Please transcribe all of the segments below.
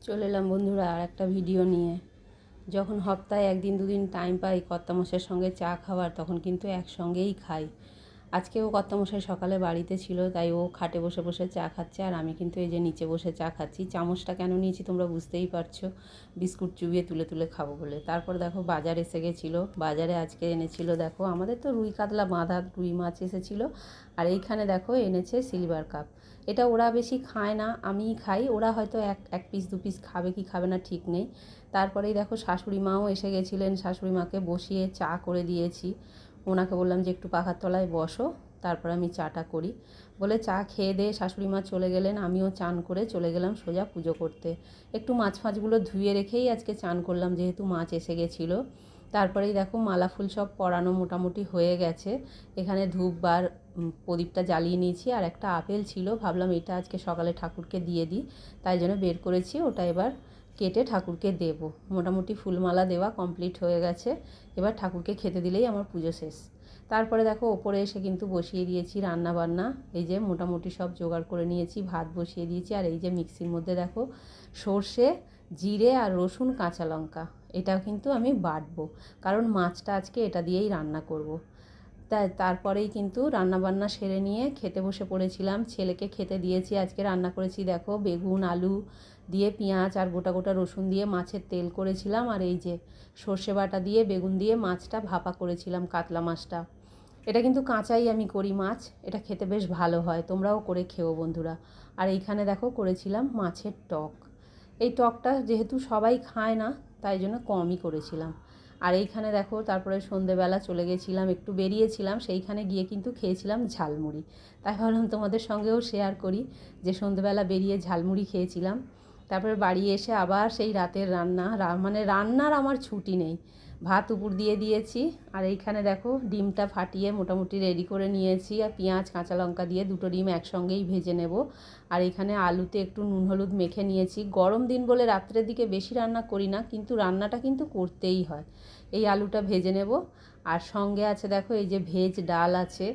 চলে এলাম বন্ধুরা আর একটা ভিডিও নিয়ে। যখন সপ্তাহে একদিন দুদিন টাইম পাই কর্তামশাইয়ের সঙ্গে চা খাওয়ার, তখন কিন্তু একসঙ্গেই খাই। আজকেও কর্তামশাই সকালে বাড়িতে ছিল, তাই ও খাটে বসে বসে চা খাচ্ছে আর আমি কিন্তু এই যে নিচে বসে চা খাচ্ছি। চামচটা কেন নিয়েছি তোমরা বুঝতেই পারছো, বিস্কুট চুবিয়ে তুলে তুলে খাবো বলে। তারপর দেখো বাজার এসে গেছিলো। বাজারে আজকে এনেছিল, দেখো আমাদের তো রুই কাতলা বাঁধা রুই মাছ এসেছিলো। আর এইখানে দেখো এনেছে সিলভার কাপ। এটা ওরা বেশি খায় না, আমিই খাই। ওরা হয়তো এক পিস দু পিস খাবে কি খাবে না ঠিক নেই। তারপরেই দেখো শাশুড়ি মাও এসে গেছিলেন, শাশুড়ি মাকে বসিয়ে চা করে দিয়েছি। ওনাকে বললাম যে একটু পাখার তলায় বসো, তারপর আমি চাটা করি বলে চা খেয়ে দিয়ে শাশুড়ি মা চলে গেলেন। আমিও চান করে চলে গেলাম সোজা পুজো করতে। একটু মাছ ফাছগুলো ধুয়ে রেখেই আজকে চান করলাম, যেহেতু মাছ এসে গেছিলো। তারপরেই দেখো মালা ফুল সব পরানো মোটামুটি হয়ে গেছে। এখানে ধূপ বার প্রদীপটা জ্বালিয়ে নিয়েছি, আর একটা আপেল ছিল, ভাবলাম এটা আজকে সকালে ঠাকুরকে দিয়ে দিই, তাই জন্য বের করেছি। ওটা এবার কেটে ঠাকুরকে দেব। মোটামুটি ফুলমালা দেওয়া কমপ্লিট হয়ে গেছে। এবার ঠাকুরকে খেতে দিলেই আমার পুজো শেষ। তারপরে দেখো ওপরে এসে কিন্তু বসিয়ে দিয়েছি রান্না বান্না। এই যে মোটামুটি সব জোগাড় করে নিয়েছি, ভাত বসিয়ে দিয়েছি। আর এই যে মিক্সির মধ্যে দেখো সর্ষে, জিরে আর রসুন, কাঁচা লঙ্কা, এটাও কিন্তু আমি বাটবো, কারণ মাছটা আজকে এটা দিয়েই রান্না করব। তারপরেই কিন্তু রান্নাবান্না সেরে নিয়ে খেতে বসে পড়েছিলাম। ছেলেকে খেতে দিয়েছি। আজকে রান্না করেছি দেখো বেগুন আলু দিয়ে, পেঁয়াজ আর গোটা গোটা রসুন দিয়ে মাছের তেল করেছিলাম। আর এই যে সর্ষে বাটা দিয়ে বেগুন দিয়ে মাছটা ভাপা করেছিলাম, কাতলা মাছটা। এটা কিন্তু কাঁচাই আমি করি মাছ, এটা খেতে বেশ ভালো হয়, তোমরাও করে খেও বন্ধুরা। আর এইখানে দেখো করেছিলাম মাছের টক। এই টকটা যেহেতু সবাই খায় না, তাই জন্য কমই করেছিলাম। আর এইখানে দেখো তারপরে সন্ধেবেলা চলে গেছিলাম, একটু বেরিয়েছিলাম, সেইখানে গিয়ে কিন্তু খেয়েছিলাম ঝালমুড়ি। তাই ভাবলাম তোমাদের সঙ্গেও শেয়ার করি যে সন্ধেবেলা বেরিয়ে ঝালমুড়ি খেয়েছিলাম। তারপরে বাড়ি এসে আবার সেই রাতের রান্না, মানে রান্নার আমার ছুটি নেই। ভাত উপর দিয়ে দিয়েছি। আর এইখানে দেখো ডিমটা ফাটিয়ে মোটামুটি রেডি করে নিয়েছি, আর পেঁয়াজ কাঁচা লঙ্কা দিয়ে দুটো ডিম একসঙ্গেই ভেজে নেব। আর এখানে আলুতে একটু নুন হলুদ মেখে নিয়েছি। গরম দিন বলে রাত্রের দিকে বেশি রান্না করি না, কিন্তু রান্নাটা কিন্তু করতেই হয়। এই আলুটা ভেজে নেব। আর সঙ্গে আছে দেখো এই যে ভেজ ডাল আছে,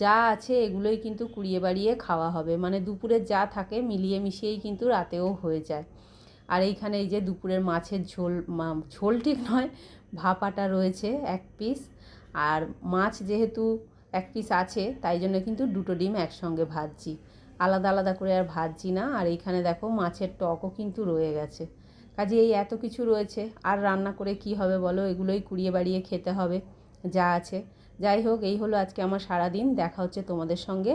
যা আছে এগুলোই কিন্তু কুড়িয়ে বাড়িয়ে খাওয়া হবে, মানে দুপুরে যা থাকে মিলিয়ে মিশিয়েই কিন্তু রাতেও হয়ে যায়। আর এইখানে এই যে দুপুরের মাছের ঝোল, ঝোল ঠিক নয়, ভাপাটা রয়েছে এক পিস। আর মাছ যেহেতু এক পিস আছে, তাই জন্য কিন্তু দুটো ডিম একসঙ্গে ভাজছি, আলাদা আলাদা করে আর ভাজছি না। আর এইখানে দেখো মাছের টকও কিন্তু রয়ে গেছে। কাজে এই এত কিছু রয়েছে, আর রান্না করে কি হবে বলো, এগুলোই কুড়িয়ে বাড়িয়ে খেতে হবে যা আছে। যাই হোক, এই হলো আজকে আমার সারাদিন। দেখা হচ্ছে তোমাদের সঙ্গে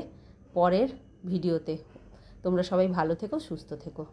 পরের ভিডিওতে। তোমরা সবাই ভালো থেকো, সুস্থ থেকো।